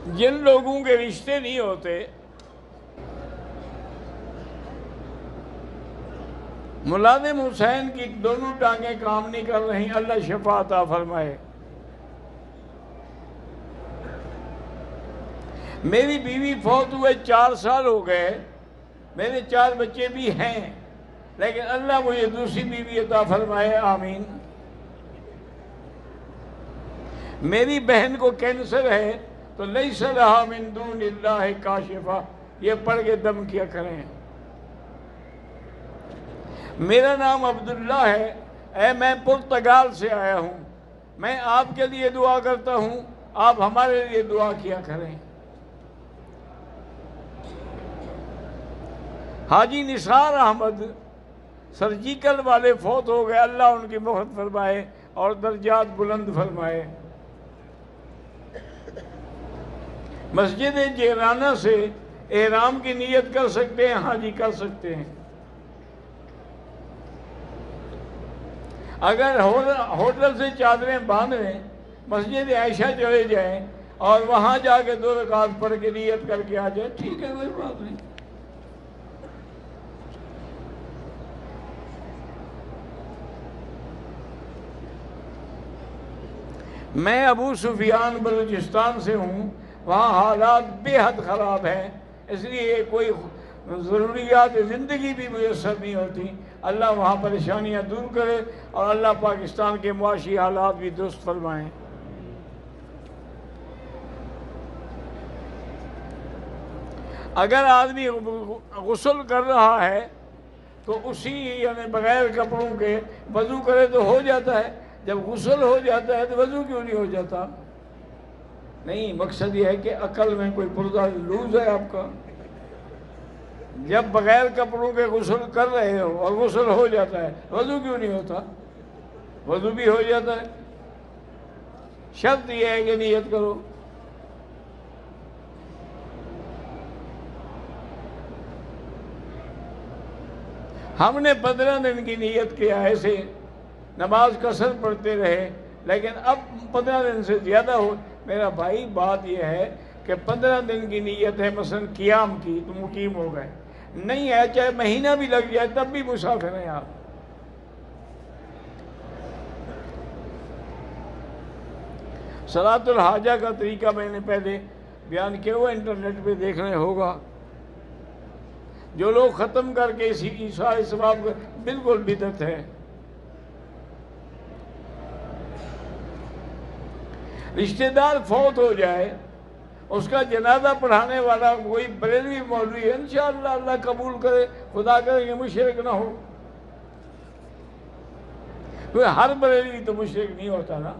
جن لوگوں کے رشتے نہیں ہوتے، ملازم حسین کی دونوں ٹانگیں کام نہیں کر رہی، اللہ شفا عطا فرمائے۔ میری بیوی فوت ہوئے 4 سال ہو گئے، میرے 4 بچے بھی ہیں، لیکن اللہ مجھے دوسری بیوی عطا فرمائے، آمین۔ میری بہن کو کینسر ہے تو لیس لہا من دون اللہ کاشفہ، یہ پڑھ کے دم کیا کریں۔ میرا نام عبداللہ ہے، میں پرتگال سے آیا ہوں، میں آپ کے لیے دعا کرتا ہوں، آپ ہمارے لیے دعا کیا کریں۔ حاجی نثار احمد سرجیکل والے فوت ہو گئے، اللہ ان کی مغفرت فرمائے اور درجات بلند فرمائے۔ مسجد جیرانہ سے احرام کی نیت کر سکتے ہیں؟ ہاں جی کر سکتے ہیں۔ اگر ہوٹل سے چادریں باندھ لیں، مسجد عائشہ چلے جائیں اور وہاں جا کے 2 رکعت پڑھ کے نیت کر کے آ جائیں، ٹھیک ہے، کوئی بات نہیں۔ میں ابو سفیان بلوچستان سے ہوں، وہاں حالات بے حد خراب ہیں، اس لیے کوئی ضروریات زندگی بھی میسر نہیں ہوتی۔ اللہ وہاں پریشانیاں دور کرے اور اللہ پاکستان کے معاشی حالات بھی درست فرمائیں۔ اگر آدمی غسل کر رہا ہے تو اسی یعنی بغیر کپڑوں کے وضو کرے تو ہو جاتا ہے، جب غسل ہو جاتا ہے تو وضو کیوں نہیں ہو جاتا؟ نہیں، مقصد یہ ہے کہ عقل میں کوئی پردہ لوز ہے آپ کا۔ جب بغیر کپڑوں کے غسل کر رہے ہو اور غسل ہو جاتا ہے، وضو کیوں نہیں ہوتا؟ وضو بھی ہو جاتا ہے۔ شرط یہ ہے کہ نیت کرو۔ ہم نے 15 دن کی نیت کیا، ایسے نماز قصر پڑھتے رہے، لیکن اب 15 دن سے زیادہ ہو۔ میرا بھائی بات یہ ہے کہ 15 دن کی نیت ہے مثلا قیام کی تو مقیم ہو گئے، نہیں ہے چاہے مہینہ بھی لگ جائے تب بھی مسافر ہیں آپ۔ صلاۃ الحاجہ کا طریقہ میں نے پہلے بیان کیا ہوا، انٹرنیٹ پہ دیکھنے ہوگا۔ جو لوگ ختم کر کے اسی کی سارے ثواب بالکل بدعت ہے۔ رشتہ دار فوت ہو جائے، اس کا جنازہ پڑھانے والا کوئی بریلوی مولوی ہے، انشاءاللہ اللہ قبول کرے، خدا کرے کہ مشرک نہ ہو۔ کوئی ہر بریلوی تو مشرک نہیں ہوتا نا۔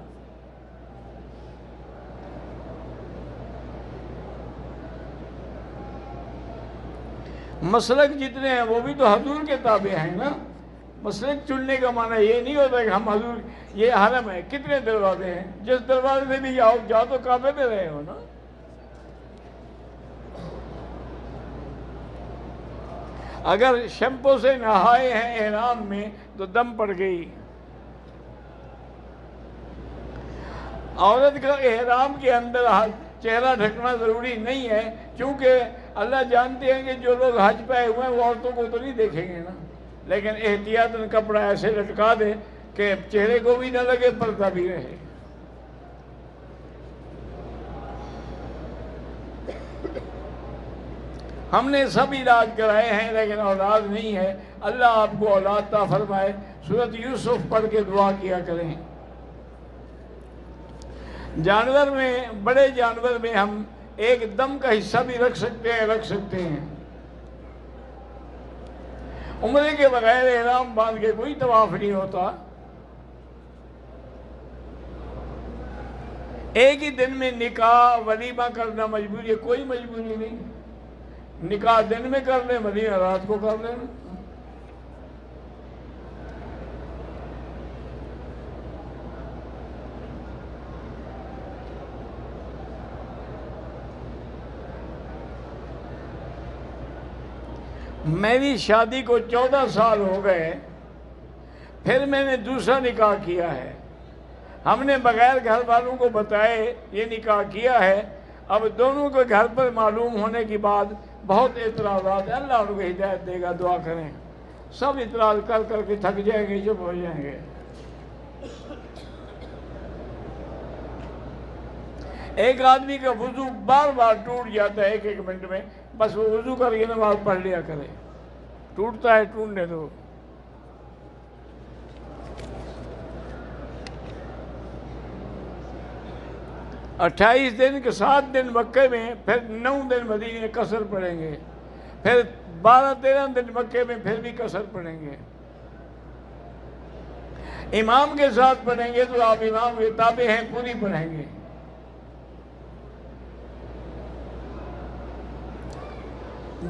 مسلک جتنے ہیں وہ بھی تو حضور کے تابع ہیں نا۔ مسلک چننے کا معنی یہ نہیں ہوتا کہ ہم حضور، یہ حرم ہے، کتنے دروازے ہیں، جس دروازے سے بھی جاؤ تو کعبے پہ رہے ہو نا۔ اگر شیمپو سے نہائے ہیں احرام میں تو دم پڑ گئی۔ عورت کا احرام کے اندر چہرہ ڈھکنا ضروری نہیں ہے، کیونکہ اللہ جانتے ہیں کہ جو لوگ حج پہ ہوئے ہیں وہ عورتوں کو تو نہیں دیکھیں گے نا، لیکن احتیاطاً کپڑا ایسے لٹکا دے کہ چہرے کو بھی نہ لگے، پردہ بھی رہے۔ ہم نے سب علاج کرائے ہیں لیکن اولاد نہیں ہے، اللہ آپ کو اولاد عطا فرمائے۔ سورۃ یوسف پڑھ کے دعا کیا کریں۔ جانور میں، بڑے جانور میں ہم ایک دم کا حصہ بھی رکھ سکتے ہیں۔ عمرے کے بغیر احرام باندھ کے کوئی طواف نہیں ہوتا۔ ایک ہی دن میں نکاح ولیمہ کرنا مجبوری ہے، کوئی مجبوری نہیں۔ نکاح دن میں کر لیں، ولیمہ رات کو کر لیں۔ میری شادی کو 14 سال ہو گئے، پھر میں نے دوسرا نکاح کیا ہے۔ ہم نے بغیر گھر والوں کو بتائے یہ نکاح کیا ہے۔ اب دونوں کے گھر پر معلوم ہونے کے بعد بہت اعتراضات ہیں، اللہ ان کو ہدایت دے گا، دعا کریں۔ سب اعتراض کر کر کے تھک جائیں گے، چپ ہو جائیں گے۔ ایک آدمی کا وضو بار بار ٹوٹ جاتا ہے ایک ایک منٹ میں، بس وہ وضو کر کے نماز پڑھ لیا کرے، ٹوٹتا ہے ٹوٹنے دو۔ 28 دن کے 7 دن مکے میں، پھر 9 دن مدینے میں قصر پڑھیں گے، پھر 12-13 دن مکے میں پھر بھی قصر پڑھیں گے۔ امام کے ساتھ پڑھیں گے تو آپ امام کے تابع ہیں، پوری پڑھیں گے۔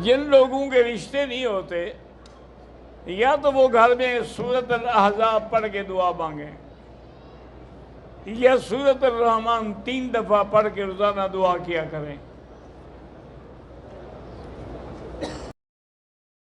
جن لوگوں کے رشتے نہیں ہوتے، یا تو وہ گھر میں سورۃ الاحزاب پڑھ کے دعا مانگیں، یا سورۃ الرحمن 3 دفعہ پڑھ کے روزانہ دعا کیا کریں۔